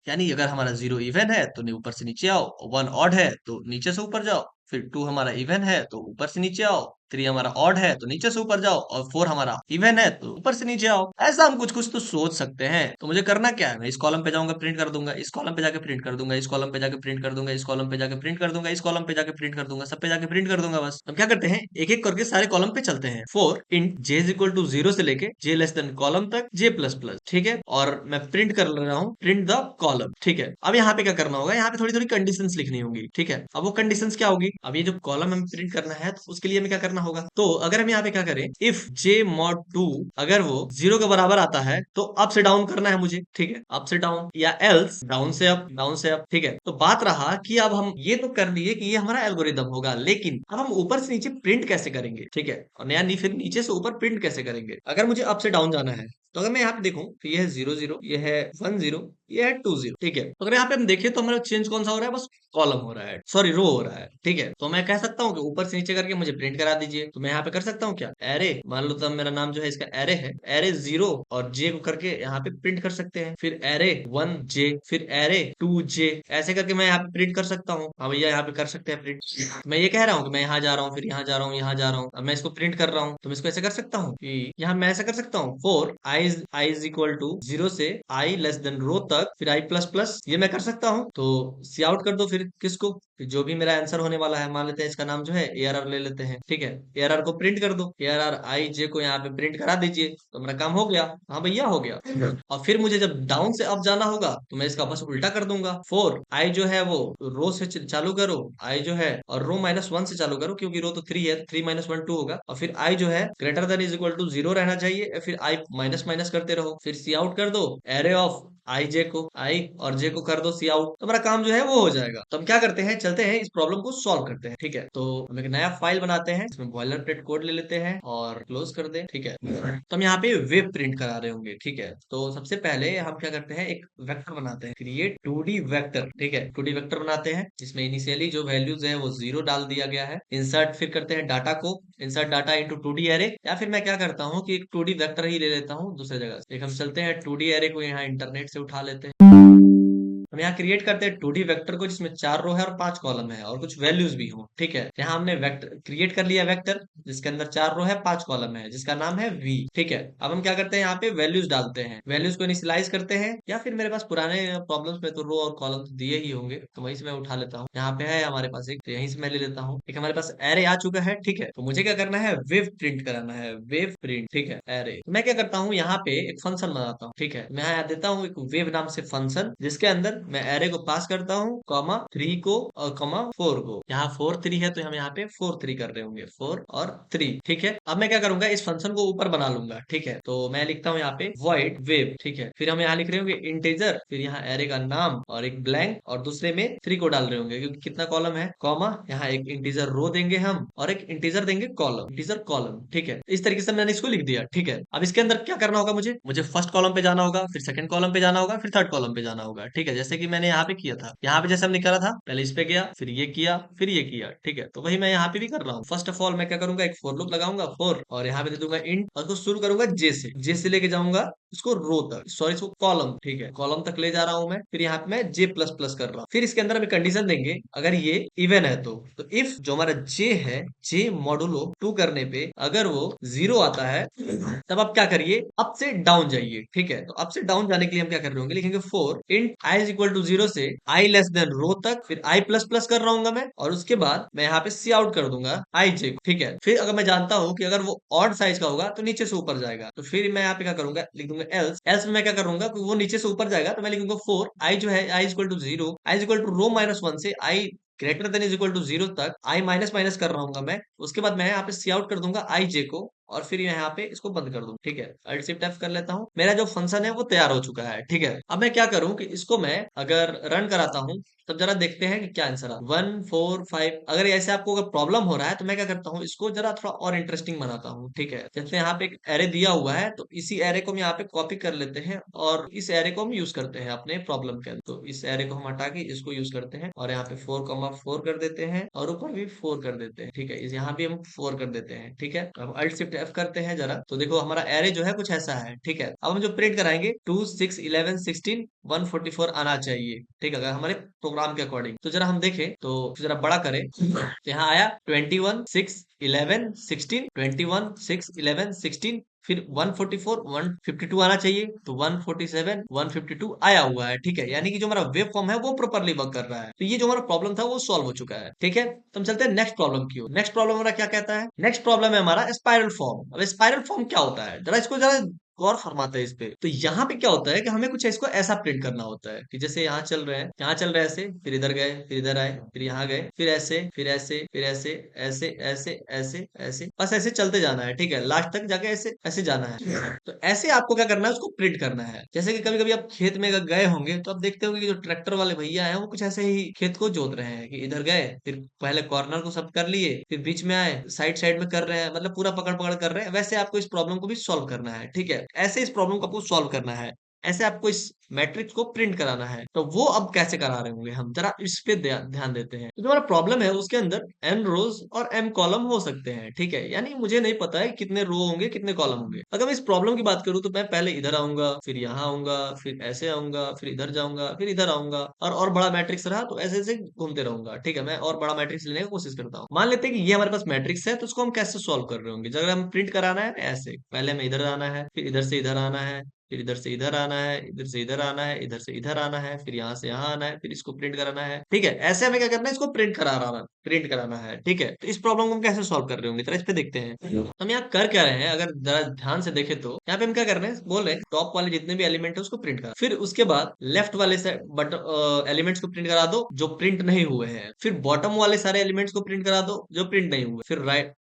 यानी अगर हमारा 0 इवन है तो ऊपर से नीचे आओ, 1 ऑड है तो नीचे से ऊपर जाओ, फिर 2 हमारा इवन है तो ऊपर से नीचे आओ, 3 हमारा ऑड है तो नीचे से ऊपर जाओ, और 4 हमारा इवन है तो ऊपर से नीचे आओ। ऐसा हम कुछ कुछ तो सोच सकते हैं। तो मुझे करना क्या है, मैं इस कॉलम पे जाऊंगा, प्रिंट कर दूंगा, इस कॉलम पे जाके प्रिंट कर दूंगा, इस कॉलम पे जाके प्रिंट कर दूंगा, इस कॉलम पे जाके प्रिंट कर दूंगा, इस कॉलम पे जाके प्रिंट कर दूंगा, सब पे जाके प्रिंट कर दूंगा। बस हम क्या करते हैं, एक एक करके सारे कॉलम पे चलते हैं। 4 int J is equal to 0 से लेके जे लेस देन कॉलम तक, जे प्लस प्लस। ठीक है, और मैं प्रिंट कर रहा हूँ, प्रिंट द कॉलम। ठीक है, अब यहाँ पे क्या करना होगा, यहाँ पे थोड़ी थोड़ी कंडीशंस लिखनी होंगी। ठीक है, अब वो कंडीशंस क्या होगी, अब ये जो कॉलम हमें प्रिंट करना है तो उसके लिए हमें क्या करना होगा। तो अगर हम यहाँ पे क्या करें, इफ जे मॉड 2 अगर वो 0 के बराबर आता है तो अप से डाउन करना है मुझे। ठीक है, अप से डाउन या एल्स डाउन से अप, डाउन से अप। ठीक है, तो बात रहा कि अब हम ये तो कर लिए कि ये हमारा एल्गोरिदम होगा, लेकिन अब हम ऊपर से नीचे प्रिंट कैसे करेंगे। ठीक है, और नया नहीं, फिर नीचे से ऊपर प्रिंट कैसे करेंगे। अगर मुझे अप से डाउन जाना है तो अगर मैं यहाँ पे देखूं तो ये है 0 0, ये है 1 0, ये है 2 0। ठीक है, तो अगर यहाँ पे हम देखें तो हमारा चेंज कौन सा हो रहा है, बस कॉलम हो रहा है, सॉरी रो हो रहा है। ठीक है, तो मैं कह सकता हूँ कि ऊपर से नीचे करके मुझे प्रिंट करा दीजिए। तो मैं यहाँ पे कर सकता हूँ क्या, एरे मान लो, तो मेरा नाम जो है इसका एरे है, एरे 0 और जे को करके यहाँ पे प्रिंट कर सकते हैं, फिर एरे 1 जे, फिर एरे 2 जे, ऐसे करके मैं यहाँ पे प्रिंट कर सकता हूँ। हाँ भैया यहाँ पे कर सकते हैं प्रिंट। मैं ये कह रहा हूँ कि मैं यहाँ जा रहा हूँ, फिर यहाँ जा रहा हूँ, यहाँ जा रहा हूँ, अब मैं इसको प्रिंट कर रहा हूँ, तो मैं इसको ऐसे कर सकता हूँ कि यहाँ मैं ऐसा कर सकता हूँ, 4 आई इज इक्वल टू 0 से आई लेस देन रो तक, फिर आई प्लस प्लस, ये मैं कर सकता हूँ। तो सी आउट कर दो फिर किसको, फिर जो भी मेरा आंसर होने वाला है, मान लेते हैं इसका नाम जो है ए आर आर ले लेते हैं। ठीक है, ए आर आर को प्रिंट कर दो, ए आर आर आई जे को यहाँ पे प्रिंट करा दीजिए, तो मेरा काम हो गया। हाँ भैया हो गया। और फिर मुझे जब डाउन से अप जाना होगा तो मैं इसका बस उल्टा कर दूंगा, 4 आई जो है वो रो से चालू करो, आई जो है और रो -1 से चालू करो, क्योंकि रो तो 3 है, 3 - 1 2 होगा, और फिर आई जो है greater than is equal to 0 रहना चाहिए, फिर आई माइनस माइनस करते रहो, फिर सी आउट कर दो एरे ऑफ आई जे को, आई और जे को कर दो सी आउट, तो हमारा काम जो है वो हो जाएगा। तो हम क्या करते हैं, चलते हैं इस प्रॉब्लम को सॉल्व करते हैं। ठीक है, तो हम एक नया फाइल बनाते हैं, इसमें बॉयलर प्लेट कोड ले लेते हैं और क्लोज कर दे। ठीक है, तो हम यहाँ पे वेब प्रिंट करा रहे होंगे। ठीक है, तो सबसे पहले हम क्या करते हैं, एक वेक्टर बनाते हैं, क्रिएट 2D वेक्टर। ठीक है, 2D वेक्टर बनाते हैं जिसमें इनिशियली जो वैल्यूज है वो 0 डाल दिया गया है। इंसर्ट फिर करते हैं डाटा को, insert data into 2D array, या फिर मैं क्या करता हूँ कि एक 2D वेक्टर ही ले लेता हूँ दूसरे जगह से। एक हम चलते हैं 2D एरे को यहाँ इंटरनेट से उठा लेते हैं। हम यहाँ क्रिएट करते हैं 2D वेक्टर को जिसमें 4 रो है और 5 कॉलम है और कुछ वैल्यूज भी हो। ठीक है, यहाँ हमने वेक्टर क्रिएट कर लिया वेक्टर जिसके अंदर 4 रो है 5 कॉलम है जिसका नाम है v। ठीक है, अब हम क्या करते हैं, यहाँ पे वैल्यूज डालते हैं, वैल्यूज को इनिशियलाइज करते हैं, या फिर मेरे पास पुराने प्रॉब्लम्स में तो रो और कॉलम दिए ही होंगे तो वहीं से मैं उठा लेता हूँ। यहाँ पे है हमारे पास एक, तो यहीं से मैं ले लेता हूँ। एक हमारे पास एरे आ चुका है। ठीक है, तो मुझे क्या करना है, वेव प्रिंट कराना है, वेव प्रिंट। ठीक है, एरे मैं क्या करता हूँ, यहाँ पे एक फंक्शन बनाता हूँ। ठीक है, मैं यहाँ देता हूँ एक वेव नाम से फंक्शन जिसके अंदर मैं एरे को पास करता हूँ, कॉमा 3 को और कॉमा 4 को। यहाँ 4 3 है तो हम यहाँ पे 4 3 कर रहे होंगे, 4 और 3। ठीक है, अब मैं क्या करूंगा, इस फंक्शन को ऊपर बना लूंगा। ठीक है, तो मैं लिखता हूँ यहाँ पे void वेव। ठीक है, फिर हम यहाँ लिख रहे होंगे इंटीजर, फिर यहाँ एरे का नाम और एक ब्लैंक और दूसरे में 3 को डाल रहे होंगे क्योंकि कितना कॉलम है, कॉमा यहाँ एक इंटीजर रो देंगे हम और एक इंटीजर देंगे कॉलम, इंटीजर कॉलम। ठीक है, इस तरीके से मैंने इसको लिख दिया। ठीक है, अब इसके अंदर क्या करना होगा, मुझे फर्स्ट कॉलम पे जाना होगा, फिर सेकंड कॉलम पे जाना होगा, फिर थर्ड कॉलम पे जाना होगा। ठीक है, जैसे कि मैंने यहाँ पे किया था, यहाँ पे जैसे हमने करा था, पहले इस पे गया, फिर ये किया, फिर ये किया। ठीक है, तो वही मैं यहाँ पे भी कर रहा हूँ। फर्स्ट ऑफ ऑल मैं क्या करूंगा, एक फोर लूप लगाऊंगा, फोर, और यहाँ पे दे दूंगा इंट और उसको शुरू करूंगा जे से लेके जाऊंगा इसको रो तक, सॉरी इसको कॉलम। ठीक है, कॉलम तक ले जा रहा हूं मैं, फिर यहाँ पे मैं जे प्लस प्लस कर रहा हूँ। फिर इसके अंदर हम कंडीशन देंगे, अगर ये इवन है तो इफ जो हमारा जे है, जे मॉडुलो 2 करने पे अगर वो 0 आता है तब आप क्या करिए, अप से डाउन जाइए। ठीक है, तो अप से डाउन जाने के लिए हम क्या कर रहे होंगे, लिखेंगे for int I is equal to 0 से आई लेस देन रो तक, फिर आई प्लस प्लस कर रहा हूँ मैं, और उसके बाद मैं यहाँ पे सी आउट कर दूंगा आई जे को। ठीक है, फिर अगर मैं जानता हूँ कि अगर वो ऑड साइज का होगा तो नीचे से ऊपर जाएगा, तो फिर मैं यहाँ पे क्या करूंगा, लिख दूंगा एल्स। एल्स में मैं क्या करूंगा, वो नीचे से ऊपर जाएगा तो मैं लिखूंगा फोर आई जो है I equal to 0, I equal to row minus 1 से I greater than is equal to 0 तक आई माइनस माइनस कर रहा हूँ मैं। उसके बाद मैं यहाँ पे सी आउट कर दूंगा आई जे को और फिर यहाँ पे इसको बंद कर दूं। ठीक है, अल्ट शिफ्ट एफ कर लेता हूँ, मेरा जो फंक्शन है वो तैयार हो चुका है। ठीक है, अब मैं क्या करूं कि इसको मैं अगर रन कराता हूँ तब जरा देखते हैं कि क्या आंसर आ 1 4 5। अगर ऐसे आपको अगर प्रॉब्लम हो रहा है तो मैं क्या करता हूँ, इसको जरा थोड़ा और इंटरेस्टिंग बनाता हूँ। ठीक है, जैसे यहाँ पे एक एरे दिया हुआ है तो इसी एरे को हम यहाँ पे कॉपी कर लेते हैं और इस एरे को हम यूज करते हैं अपने प्रॉब्लम के अंदर। तो इस एरे को हम हटा के इसको यूज करते हैं और यहाँ पे 4 कर देते हैं और ऊपर भी 4 कर देते हैं। ठीक है, इस यहाँ भी हम 4 कर देते हैं। ठीक है, अब अल्ट शिफ्ट एफ करते हैं जरा, तो देखो हमारा एरे जो है कुछ ऐसा है। ठीक है, अब हम जो प्रिंट कराएंगे 2 6 11 16 144 आना चाहिए। ठीक है, अगर हमारे प्रोग्राम के अकॉर्डिंग, तो जरा हम देखें तो जरा बड़ा करें तो यहाँ आया 21 6 11 16, 21 6 11 16, फिर 144 152 आना चाहिए, तो 147 152 आया हुआ है। ठीक है, यानी कि जो हमारा वेब फॉर्म है वो प्रॉपरली वर्क कर रहा है। तो ये जो हमारा प्रॉब्लम था वो सॉल्व हो चुका है। ठीक है, तो हम चलते हैं नेक्स्ट प्रॉब्लम की ओर। नेक्स्ट प्रॉब्लम हमारा क्या कहता है, नेक्स्ट प्रॉब्लम है हमारा स्पाइरल फॉर्म। अब स्पाइरल फॉर्म क्या होता है, जरा इसको जरा गौर फरमाते हैं इस पे। तो यहाँ पे क्या होता है कि हमें कुछ इसको ऐसा प्रिंट करना होता है कि जैसे यहाँ चल रहे हैं, यहाँ चल रहे हैं ऐसे, फिर इधर गए, फिर इधर आए, फिर यहाँ गए, फिर ऐसे, फिर ऐसे, फिर ऐसे, ऐसे ऐसे ऐसे ऐसे, बस ऐसे चलते जाना है। ठीक है, लास्ट तक जाके ऐसे ऐसे जाना है। तो ऐसे आपको क्या करना है, उसको प्रिंट करना है। जैसे कि कभी कभी आप खेत में अगर गए होंगे तो आप देखते होंगे कि जो ट्रैक्टर वाले भैया हैं वो कुछ ऐसे ही खेत को जोत रहे हैं कि इधर गए, फिर पहले कॉर्नर को सब कर लिए, फिर बीच में आए, साइड साइड में कर रहे हैं, मतलब पूरा पकड़ पकड़ कर रहे हैं। वैसे आपको इस प्रॉब्लम को भी सॉल्व करना है। ठीक है, ऐसे इस प्रॉब्लम को आपको सॉल्व करना है, ऐसे आपको इस मैट्रिक्स को प्रिंट कराना है। तो वो अब कैसे करा रहे होंगे हम, जरा इस पे ध्यान देते हैं। तो जो हमारा प्रॉब्लम है उसके अंदर n रोज और m कॉलम हो सकते हैं। ठीक है, यानी मुझे नहीं पता है कितने रो होंगे कितने कॉलम होंगे। अगर मैं इस प्रॉब्लम की बात करूं तो मैं पहले इधर आऊंगा, फिर यहाँ आऊंगा, फिर ऐसे आऊंगा, फिर इधर जाऊंगा, फिर इधर आऊंगा, और बड़ा मैट्रिक्स रहा तो ऐसे ऐसे घूमते रहूंगा। ठीक है, मैं और बड़ा मैट्रिक्स लेने की कोशिश करता हूँ। मान लेते हैं कि ये हमारे पास मैट्रिक्स है, तो उसको हम कैसे सॉल्व कर रहे होंगे। अगर हम प्रिंट कराना है ऐसे, पहले हमें इधर आना है, फिर इधर से इधर आना है, फिर इधर से इधर आना है, इधर से इधर आना है, इधर से इधर आना है, फिर यहाँ से यहाँ आना है, फिर इसको प्रिंट कराना है। ठीक है, ऐसे हमें क्या करना है, इसको प्रिंट कराना है। ठीक है, तो इस प्रॉब्लम को हम कैसे सॉल्व कर रहे होंगे, तो इस पे देखते हैं हम यहाँ कर क्या रहे हैं। अगर जरा ध्यान से देखें तो यहाँ पे हम क्या कर रहे हैं, बोल रहे हैं टॉप वाले जितने भी एलिमेंट है उसको प्रिंट करा, फिर उसके बाद लेफ्ट वाले से बट एलिमेंट्स को प्रिंट करा दो जो प्रिंट नहीं हुए हैं, फिर बॉटम वाले सारे एलिमेंट्स को प्रिंट करा दो जो प्रिंट नहीं हुए, फिर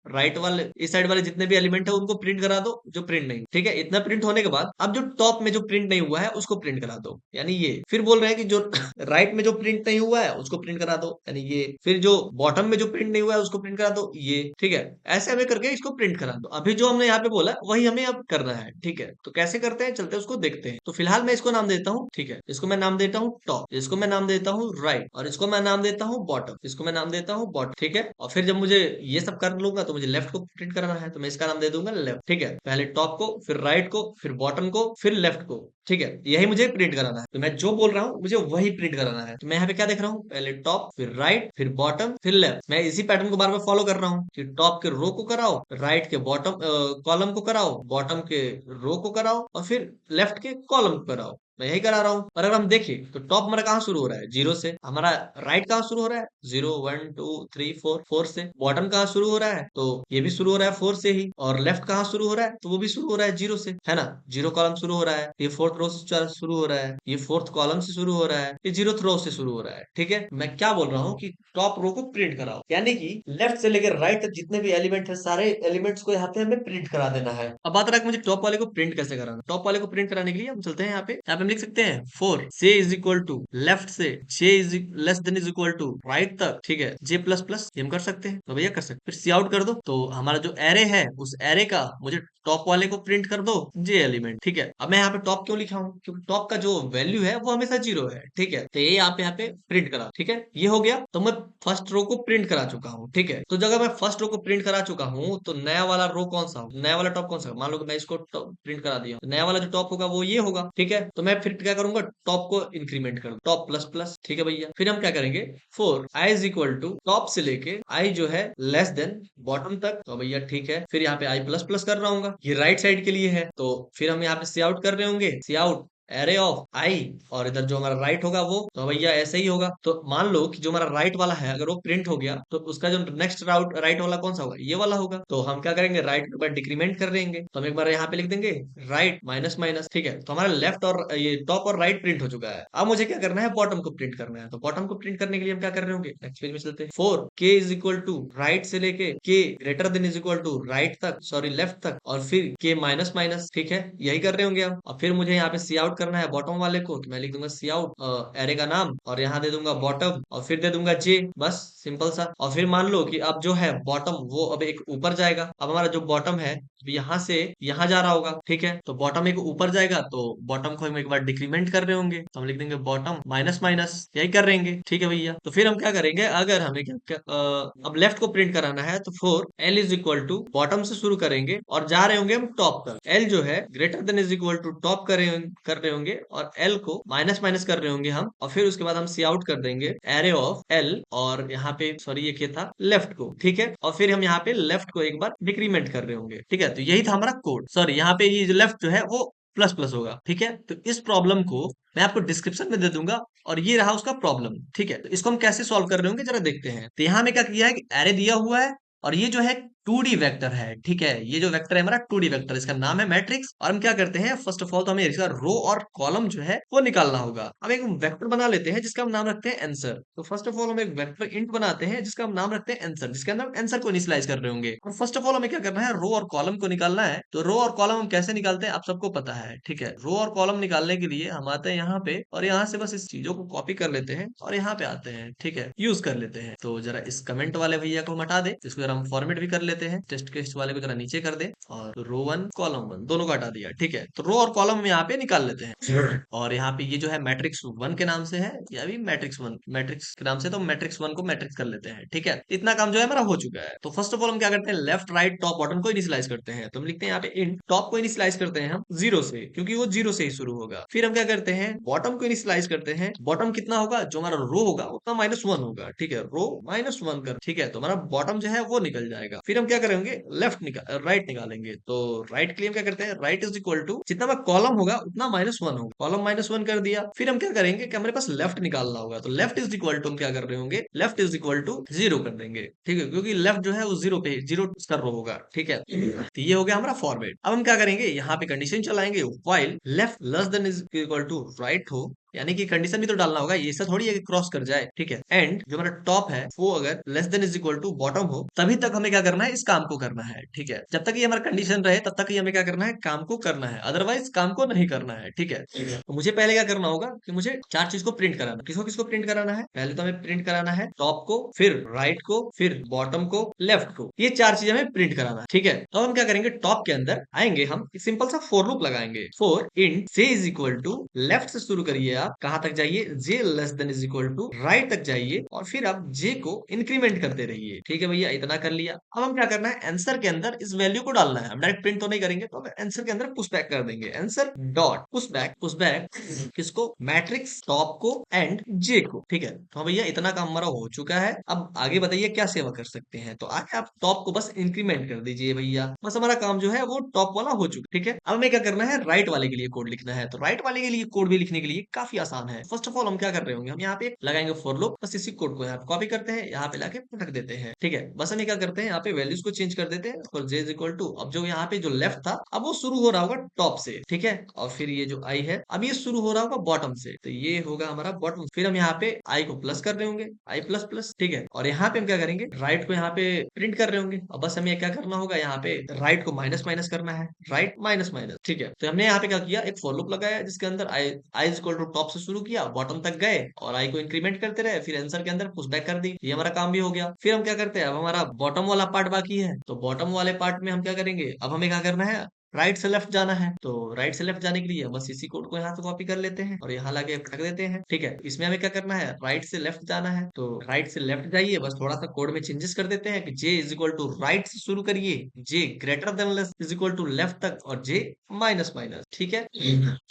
राइट वाले इस साइड वाले जितने भी एलिमेंट है उनको प्रिंट करा दो जो प्रिंट नहीं। ठीक है, इतना प्रिंट होने के बाद अब जो टॉप में जो प्रिंट नहीं हुआ है उसको प्रिंट करा दो, यानी ये। फिर बोल रहे हैं कि जो राइट में जो प्रिंट नहीं हुआ है उसको प्रिंट करा दो, यानी ये। फिर जो बॉटम में जो प्रिंट नहीं हुआ है उसको प्रिंट करा दो, ये। ठीक है, ऐसे हमें करके इसको प्रिंट करा दो। अभी जो हमने यहाँ पे बोला वही हमें अब करना है। ठीक है, तो कैसे करते हैं, चलते हैं उसको देखते हैं। तो फिलहाल मैं इसको नाम देता हूँ, ठीक है, इसको मैं नाम देता हूँ टॉप, इसको मैं नाम देता हूँ राइट, और इसको मैं नाम देता हूँ बॉटम, इसको मैं नाम देता हूँ बॉटम। ठीक है, और फिर जब मुझे ये सब कर लूंगा तो मुझे लेफ्ट को प्रिंट कराना है, तो मैं इसका नाम दे दूंगा लेफ्ट। ठीक है, पहले टॉप को, फिर राइट को, फिर बॉटम को, फिर लेफ्ट को, ठीक है, यही मुझे प्रिंट कराना है। तो मैं जो बोल रहा हूँ मुझे वही प्रिंट कराना है। तो मैं यहाँ पे क्या देख रहा हूँ, पहले टॉप, फिर राइट, फिर बॉटम, फिर लेफ्ट। मैं इसी पैटर्न को बार बार फॉलो कर रहा हूँ कि टॉप के रो को कराओ, राइट के बॉटम कॉलम को कराओ, बॉटम के रो को कराओ, और फिर लेफ्ट के कॉलम को कराओ। मैं यही करा रहा हूँ। और अगर हम देखें तो टॉप हमारा कहाँ शुरू हो रहा है, जीरो से। हमारा राइट कहाँ शुरू हो रहा है, zero, one, two, three, four, four से। बॉटम कहाँ शुरू हो रहा है, तो ये भी शुरू हो रहा है फोर से ही। और लेफ्ट कहाँ शुरू हो रहा है, तो वो भी शुरू हो रहा है जीरो से, है ना। जीरो कॉलम शुरू हो रहा है, ये फोर्थ रो से शुरू हो रहा है, ये फोर्थ कॉलम से शुरू हो रहा है, ये जीरो रो से शुरू हो रहा है। ठीक है, मैं क्या बोल रहा हूँ कि टॉप रो को प्रिंट कराओ, यानी कि लेफ्ट से लेकर राइट तक जितने भी एलिमेंट है, सारे एलिमेंट्स को यहाँ पे हमें प्रिंट करा देना है। अब बात रहा कि मुझे टॉप वाले को प्रिंट कैसे कराना। टॉप वाले को प्रिंट कराने के लिए हम चलते हैं यहाँ पे हम लिख सकते हैं फोर से इज इक्वल टू लेफ्ट से J is less than is equal to right तक, ठीक है, जे प्लस प्लस हम कर सकते हैं, तो भैया कर सकते हैं। फिर सी आउट कर दो, तो हमारा जो एरे है उस एरे का मुझे टॉप वाले को प्रिंट कर दो, जे एलिमेंट, ठीक है। अब मैं यहाँ पे टॉप क्यों लिखा हूँ, क्योंकि टॉप का जो वैल्यू है वो हमेशा जीरो है, ठीक है। तो ये आप यहाँ पे प्रिंट करा, ठीक है, ये हो गया। तो मैं फर्स्ट रो को प्रिंट करा चुका हूँ, ठीक है। तो जगह मैं फर्स्ट रो को प्रिंट करा चुका हूँ, तो नया वाला रो कौन सा होगा, नया वाला टॉप कौन सा होगा? मान लो कि मैं इसको प्रिंट करा दिया, तो नया वाला जो टॉप होगा वो ये होगा, ठीक है। तो मैं फिर क्या करूंगा, टॉप को इंक्रीमेंट कर टॉप प्लस प्लस, ठीक है भैया। फिर हम क्या करेंगे, for I is equal to top से लेके आई जो है लेस देन बॉटम तक, तो भैया ठीक है। फिर यहाँ पे आई प्लस प्लस कर रहा हूँ, ये राइट साइड के लिए है, तो फिर हम यहाँ पे सी आउट कर रहे होंगे, सी आउट एरे ऑफ आई, और इधर जो हमारा राइट होगा वो, तो भैया ऐसे ही होगा। तो मान लो कि जो हमारा राइट वाला है अगर वो प्रिंट हो गया, तो उसका जो नेक्स्ट राइट वाला कौन सा होगा, ये वाला होगा। तो हम क्या करेंगे, राइट के ऊपर डिक्रीमेंट कर देंगे, तो हम एक बार यहाँ पे लिख देंगे राइट माइनस माइनस, ठीक है। तो हमारा लेफ्ट और ये टॉप और राइट प्रिंट हो चुका है। अब मुझे क्या करना है, बॉटम को प्रिंट करना है। तो बॉटम को प्रिंट करने के लिए हम क्या कर रहे होंगे, नेक्स्ट पेज में चलते हैं। फोर के इज इक्वल टू राइट से लेके के greater than is equal to right तक, सॉरी लेफ्ट तक, और फिर के माइनस माइनस, ठीक है, यही कर रहे होंगे हम। और फिर मुझे यहाँ पे सी आउट करना है बॉटम वाले को, तो मैं लिख दूंगा सी आउट एरे का नाम, और यहाँ दे दूंगा बॉटम, और फिर दे दूंगा जे, बस सिंपल सा। और फिर मान लो कि अब जो है बॉटम वो अब एक ऊपर जाएगा। अब हमारा जो बॉटम है यहाँ से यहाँ जा रहा होगा, ठीक है। तो बॉटम एक ऊपर जाएगा, तो बॉटम को हम एक बार डिक्रीमेंट कर रहे होंगे, तो हम लिख देंगे बॉटम माइनस माइनस, यही कर रहेंगे, ठीक है भैया। तो फिर हम क्या करेंगे, अगर हमें अब लेफ्ट को प्रिंट कराना है, तो for L is equal to bottom से शुरू करेंगे और जा रहे होंगे हम टॉप तक। एल जो है greater than is equal to top कर रहे होंगे, और एल को माइनस माइनस कर रहे होंगे हम। और फिर उसके बाद हम सी आउट कर देंगे एरे ऑफ एल, और यहाँ पे सॉरी ये क्या था, लेफ्ट को, ठीक है। और फिर हम यहाँ पे लेफ्ट को एक बार डिक्रीमेंट कर रहे होंगे, ठीक है। तो यही था हमारा कोड। सॉरी यहाँ पे ये जो लेफ्ट जो है वो प्लस प्लस होगा, ठीक है। तो इस प्रॉब्लम को मैं आपको डिस्क्रिप्शन में दे दूंगा, और ये रहा उसका प्रॉब्लम, ठीक है। तो इसको हम कैसे सॉल्व कर रहे होंगे जरा देखते हैं। तो यहाँ में क्या किया है कि एरे दिया हुआ है, और ये जो है 2D वेक्टर है, ठीक है। ये जो वेक्टर है हमारा 2D वेक्टर, इसका नाम है मैट्रिक्स। और हम क्या करते हैं, फर्स्ट ऑफ ऑल तो हमें इसका रो और कॉलम जो है वो निकालना होगा। हम एक वेक्टर बना लेते हैं जिसका हम नाम रखते हैं आंसर। तो फर्स्ट ऑफ ऑल हम एक वेक्टर इंट बनाते हैं जिसका हम नाम रखते हैं आंसर, जिसके अंदर आंसर को इनिशियलाइज कर रहे होंगे। और फर्स्ट ऑफ ऑल हमें क्या करना है, रो और कॉलम को निकालना है। तो रो और कॉलम हम कैसे निकालते हैं आप सबको पता है, ठीक है। रो और कॉलम निकालने के लिए हम आते हैं यहाँ पे, और यहाँ से बस इस चीजों को कॉपी कर लेते हैं और यहाँ पे आते हैं, ठीक है, यूज कर लेते हैं। तो जरा इस कमेंट वाले भैया को हम हटा दे, इसको जरा हम फॉर्मेट भी कर लेते हैं, टेस्ट केस वाले को जरा नीचे कर दे, और रो वन कॉलम वन दोनों को हटा दिया, ठीक है। तो रो और कॉलम हम यहाँ पे निकाल लेते हैं। और यहाँ पे ये जो है मैट्रिक्स वन के नाम से है, या भी मैट्रिक्स वन मैट्रिक्स के नाम से, तो मैट्रिक्स वन को मैट्रिक्स कर लेते हैं, ठीक है। इतना काम जो है हमारा हो चुका है। तो फर्स्ट ऑफ ऑल हम क्या करते हैं, लेफ्ट राइट टॉप बॉटम को इनिशियलाइज करते हैं। तो हम लिखते हैं यहाँ पे इन टॉप को इनिशियलाइज करते हैं हम जीरो से, क्योंकि वो जीरो से ही शुरू होगा। फिर हम क्या करते हैं, बॉटम को इनिशियलाइज करते हैं। बॉटम कितना होगा, जो हमारा रो होगा उतना माइनस वन होगा, ठीक है, रो माइनस वन कर, ठीक है। तो हमारा बॉटम जो है वो निकल जाएगा। फिर हम क्या करेंगे, लेफ्ट निकाल राइट निकालेंगे। तो राइट के लिए हम क्या करते हैं, राइट इज इक्वल टू जितना कॉलम होगा उतना माइनस वन होगा, कॉलम माइनस वन कर दिया। फिर हम क्या करेंगे कि हमारे पास लेफ्ट निकालना होगा, तो लेफ्ट इज इक्वल टू हम क्या कर रहे होंगे, left is equal to zero कर देंगे, ठीक है, क्योंकि लेफ्ट जो है वो जीरो पे जीरो कर रो होगा, ठीक है। तो ये हो गया हमारा फॉर्मेट। अब हम क्या करेंगे, यहाँ पे कंडीशन चलाएंगे, while left less than is equal to right हो, यानी कि कंडीशन भी तो डालना होगा, ये ऐसा थोड़ी है कि क्रॉस कर जाए, ठीक है। एंड जो हमारा टॉप है वो अगर less than is equal to bottom हो, तभी तक हमें क्या करना है, इस काम को करना है, ठीक है। जब तक ये हमारा कंडीशन रहे तब तक ही हमें क्या करना है, काम को करना है, अदरवाइज काम को नहीं करना है, ठीक है। तो मुझे पहले क्या करना होगा कि मुझे चार चीज को प्रिंट कराना, किसको किसको प्रिंट कराना है, पहले तो हमें प्रिंट कराना है टॉप को, फिर राइट को, फिर बॉटम को, लेफ्ट को, ये चार चीज हमें प्रिंट कराना है, ठीक है। तो हम क्या करेंगे, टॉप के अंदर आएंगे, हम सिंपल सा फोर लूप लगाएंगे। फोर इन से इज इक्वल टू लेफ्ट से शुरू करिए आप कहाँ तक जाइए, J less than is equal to right तक जाइए और फिर आप जे को इंक्रीमेंट करते रहिए। ठीक है भैया, इतना कर लिया। अब हम क्या करना है, आंसर के अंदर इस वैल्यू को डालना है। हम डायरेक्ट प्रिंट तो नहीं करेंगे, तो हम आंसर के अंदर पुश बैक कर देंगे, आंसर डॉट पुश बैक किसको, मैट्रिक्स टॉप को एंड जे को। ठीक है, तो भैया इतना काम हमारा हो चुका है। अब आगे बताइए क्या सेवा कर सकते हैं। तो आगे आप टॉप को बस इंक्रीमेंट कर दीजिए भैया, बस हमारा काम जो है वो टॉप वाला हो चुका। ठीक है, अब हमें क्या करना है, राइट वाले के लिए कोड लिखना है। तो राइट वाले के लिए कोड भी लिखने के लिए काफी आसान है। फर्स्ट ऑफ ऑल हम क्या कर रहे होंगे, हम यहाँ पे लगाएंगे फॉर लूप, बस इसी कोड को यहाँ पे कॉपी करते हैं, यहाँ पे लाके पटक देते हैं। ठीक है, बस हम क्या करते हैं, यहाँ पे वैल्यूज को चेंज कर देते हैं और जे इज इक्वल टू, अब जो यहाँ पे जो लेफ्ट था अब वो शुरू हो रहा होगा टॉप से। ठीक है, और फिर ये जो आई है अब ये शुरू हो रहा होगा बॉटम से, तो ये होगा हमारा बॉटम। फिर हम यहाँ पे आई को प्लस कर रहे होंगे, आई प्लस प्लस। ठीक है, और यहाँ पे हम क्या करेंगे, राइट को यहाँ पे प्रिंट कर रहे होंगे। अब बस हमें क्या करना होगा, यहाँ पे राइट को माइनस माइनस करना है, राइट माइनस माइनस। ठीक है, तो हमने यहाँ पे क्या किया, एक फॉर लूप लगाया जिसके अंदर आई आई इज इक्वल टू टॉप से शुरू किया, बॉटम तक गए और आई को इंक्रीमेंट करते रहे, फिर आंसर के अंदर पुश बैक कर दी। ये हमारा काम भी हो गया। फिर हम क्या करते हैं, अब हमारा बॉटम वाला पार्ट बाकी है। तो बॉटम वाले पार्ट में हम क्या करेंगे, अब हमें क्या करना है, राइट से लेफ्ट जाना है। तो राइट से लेफ्ट जाने के लिए बस इसी कोड को यहाँ से कॉपी कर लेते हैं और यहाँ लाके रख देते हैं। ठीक है, इसमें हमें क्या करना है, राइट से लेफ्ट जाना है। तो राइट से लेफ्ट जाइए, बस थोड़ा सा कोड में चेंजेस कर देते हैं कि J is equal to right से शुरू करिए, J greater than less is equal to left तक और जे माइनस माइनस। ठीक है,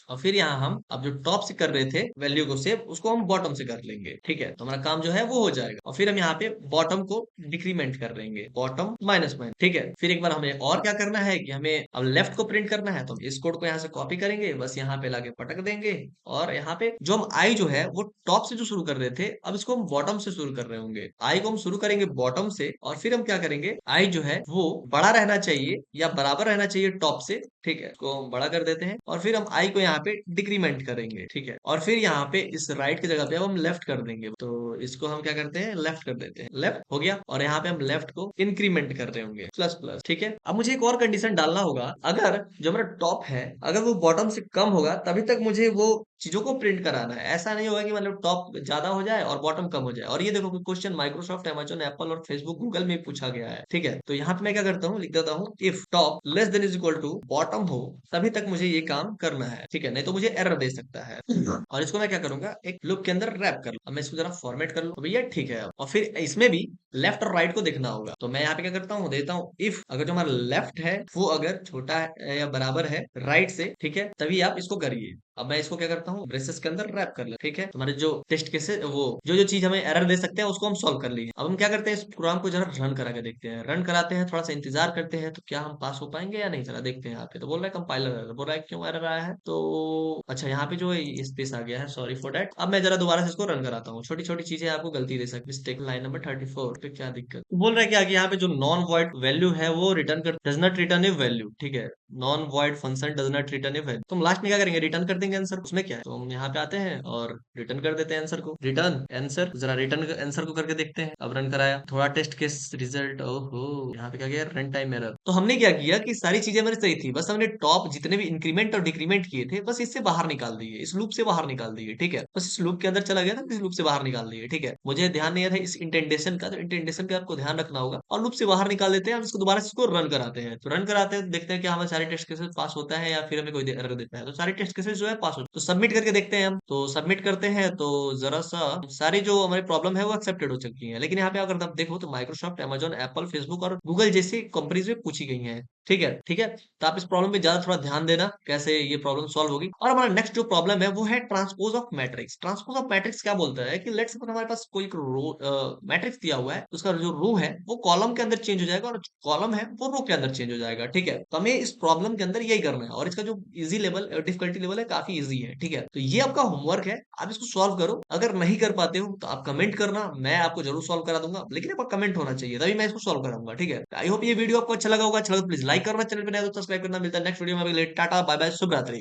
और फिर यहाँ हम अब जो टॉप से कर रहे थे वैल्यू को सेव, उसको हम बॉटम से कर लेंगे। ठीक है, तो हमारा काम जो है वो हो जाएगा। और फिर हम यहाँ पे बॉटम को डिक्रीमेंट कर लेंगे, बॉटम माइनस माइनस। ठीक है, फिर एक बार हमें और क्या करना है कि हमें अब लेफ्ट को प्रिंट करना है। तो हम इस कोड को यहाँ से कॉपी करेंगे, बस यहाँ पे लाके पटक देंगे और यहाँ पे जो हम आई जो है वो टॉप से जो शुरू कर रहे थे, अब इसको हम बॉटम से शुरू कर रहे होंगे। आई को हम शुरू करेंगे बॉटम से और फिर हम क्या करेंगे, आई जो है वो बड़ा रहना चाहिए या बराबर रहना चाहिए टॉप से। ठीक है, इसको हम बड़ा कर देते हैं और फिर हम आई को यहाँ पे डिक्रीमेंट करेंगे। ठीक है, और फिर यहाँ पे इस राइट की जगह पे अब हम लेफ्ट कर देंगे। तो इसको हम क्या करते हैं, लेफ्ट कर देते हैं, लेफ्ट हो गया। और यहाँ पे हम लेफ्ट को इंक्रीमेंट कर रहे होंगे, प्लस प्लस। ठीक है, अब मुझे एक और कंडीशन डालना होगा, अगर जो हमारा टॉप है अगर वो बॉटम से कम होगा तभी तक मुझे वो चीजों को प्रिंट कराना है। ऐसा नहीं होगा कि मतलब टॉप ज्यादा हो जाए और बॉटम कम हो जाए। और ये देखो क्वेश्चन माइक्रोसॉफ्ट, अमेजन, एप्पल और फेसबुक, गूगल में पूछा गया है। ठीक है, तो यहाँ पे मैं क्या करता हूँ, लिख देता हूँ if top less than is equal to bottom हो तभी तक मुझे ये काम करना है। ठीक है, नहीं तो मुझे एरर दे सकता है। और इसको मैं क्या करूंगा, एक लूप के अंदर रैप कर लूं। अब मैं इसको जरा फॉर्मेट कर लूं, तो भैया ठीक है। और फिर इसमें भी लेफ्ट और राइट को देखना होगा। तो मैं यहाँ पे क्या करता हूँ, देता हूँ इफ अगर जो हमारा लेफ्ट है वो अगर छोटा है या बराबर है राइट से, ठीक है, तभी आप इसको करिए। अब मैं इसको क्या करता हूँ, ब्रेसेस के अंदर रैप कर ले। ठीक है, तुम्हारे जो टेस्ट केसेस वो जो चीज हमें एरर दे सकते हैं उसको हम सॉल्व कर लिए। अब हम क्या करते हैं, इस प्रोग्राम को जरा रन करा के देखते हैं। रन कराते हैं, थोड़ा सा इंतजार करते हैं, तो क्या हम पास हो पाएंगे या नहीं, जरा देखते हैं। यहाँ पे तो बोल रहा है कंपाइलर एरर, बोल रहा है क्यों एरर आया है। तो अच्छा, यहाँ पे जो है स्पेस आ गया है, सॉरी फॉर दैट। अब मैं जरा दोबारा से इसको रन कराता हूँ। छोटी छोटी चीजें आपको गलती दे सकती, मिस्टेक लाइन नंबर 34 पे क्या दिक्कत बोल रहा है क्या कि यहाँ पे जो नॉन वॉइड वैल्यू है वो रिटर्न कर does not return A value. ठीक है, non void function does not return A value. तो हम लास्ट में क्या करेंगे, रिटर्न कर देंगे आंसर। उसमें क्या है, तो हम यहाँ पे आते हैं और रिटर्न कर देते हैं आंसर को, रिटर्न आंसर। जरा रिटर्न आंसर को करके देखते हैं। अब रन कराया, थोड़ा टेस्ट केस रिजल्ट, ओहो यहाँ पे क्या गया, रन टाइम एरर। तो हमने क्या किया कि सारी चीजें हमारी सही थी, बस हमने टॉप जितने भी इंक्रीमेंट और डिक्रीमेंट किए थे बस इससे बाहर निकाल दिए, इस लूप से बाहर निकाल दिए। ठीक है, बस इस लूप के अंदर चला गया था, इस लूप से बाहर निकाल दिए। ठीक है, मुझे ध्यान नहीं था इस इंटेंडेशन का, तो इंटेंडेशन का आपको ध्यान रखना होगा। और लूप से बाहर निकाल देते हैं, हम इसको दोबारा से इसको रन कराते हैं। तो रन कराते हैं, देखते हैं कि हमें सारे टेस्ट केसेस पास होता है या फिर हमें कोई एरर देता है। तो सारे टेस्ट केसेस जो है पास होते हैं। तो सबमिट करके देखते हैं हम। तो सबमिट करते हैं तो जरा सा सारी जो हमारी प्रॉब्लम है वो एक्सेप्टेड हो चुकी है। लेकिन यहाँ पे अगर आप देखो तो माइक्रोसॉफ्ट, अमेजन, एप्पल, फेसबुक और गूगल जैसी कंपनीज में पूछी गई है। ठीक है, ठीक है। तो आप इस प्रॉब्लम पे ज्यादा थोड़ा ध्यान देना कैसे ये प्रॉब्लम सॉल्व होगी। और हमारा नेक्स्ट जो प्रॉब्लम है वो है transpose of matrix. Transpose of matrix क्या बोलता है कि लेट्स सपोज हमारे पास कोई एक रो मैट्रिक्स दिया हुआ है, उसका जो रो है वो कॉलम के अंदर चेंज हो जाएगा और कॉलम है वो रो के अंदर चेंज हो जाएगा। ठीक है, तो हमें इस प्रॉब्लम के अंदर यही करना है। और इसका जो इजी लेवल डिफिकल्टी लेवल है काफी इजी है। ठीक है, तो ये आपका होमवर्क है, आप इसको सॉल्व करो। अगर नहीं कर पाते हो तो आप कमेंट करना, मैं आपको जरूर सॉल्व करा दूंगा, लेकिन आपका कमेंट होना चाहिए तभी मैं इसको सॉल्व कराऊंगा। ठीक है, आई होप ये वीडियो आपको अच्छा लगा होगा। अच्छा लगा तो प्लीज लाइक करना, चैनल पे नया तो सब्सक्राइब करना। मिलता है नेक्स्ट वीडियो में, टाटा बाय बाय, शुभ रात्रि।